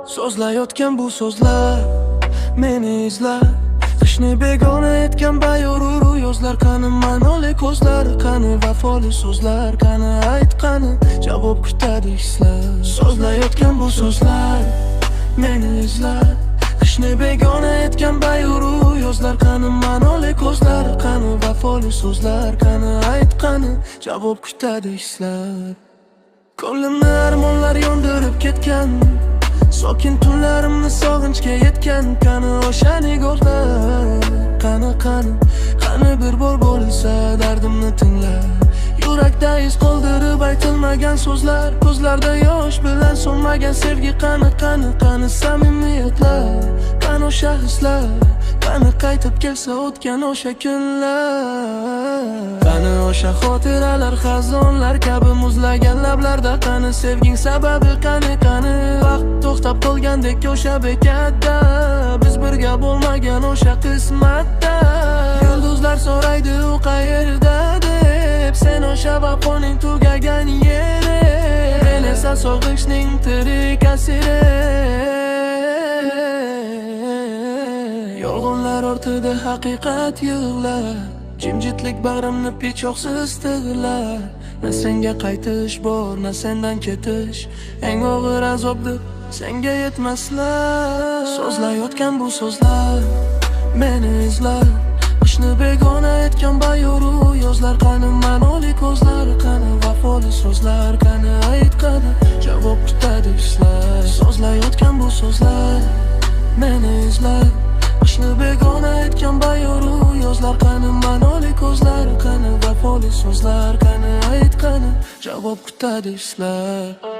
So'zlayotgan bu so'zlar meni izlar, qishni begona etgan bayoruru yozlar. Qani ma'noli ko'zlar, qani vafoli so'zlar, qani aytqani javob kutadi hislar. So'zlayotgan bu so'zlar meni izlar, qishni begona etgan bayoruru yozlar. Qani ma'noli ko'zlar, qani vafoli so'zlar, qani aytqani javob kutadi hislar. Ko'nglimni armonlar yondirib ketgan, sokin tunlarimni sog'inchga yetgan. Qani o'sha nigohlar, qani bir bor bo'lsa dardimni tinglar. Yurakda iz qoldirib aytilmagan so'zlar, ko'zlarda yosh bilan so'nmagan sevgi. Qani samimiyatlar, qani o'sha hislar, qani qaytib kelsa o'tgan o'sha kunlar. Qani o'sha xotiralar, xazonlar kabi muzlagan lablarda. Qani sevging sababi, qani vaqt to'xtab qolgandek o'sha bekatda, biz birga bo'lmagan o'sha qismatda. Yulduzlar so'raydi u qayerda deb, sen o'sha vafoning tugagan yeri. Men esa sog'inchning tirik asiri. Yolg'onlar ortida haqiqat yig'lar, jimjitlik bag'rimni pichoqsiz tig'lar. Na senga qaytish bor, na sendan ketish, eng og'ir azobdir senga yetmaslar. So'zlayotgan bu so'zlar meni izlar, qishni begona etgan bayoru yozlar. Qani ma'noli ko'zlar, qani vafoli so'zlar, qani aytqani javob kutadi hislar. So'zlayotgan bu so'zlar meni izlar, qishni begona etgan bayoru yozlar. Qani ma'noli ko'zlar, qani vafoli so'zlar, qani aytqani javob kutadi hislar.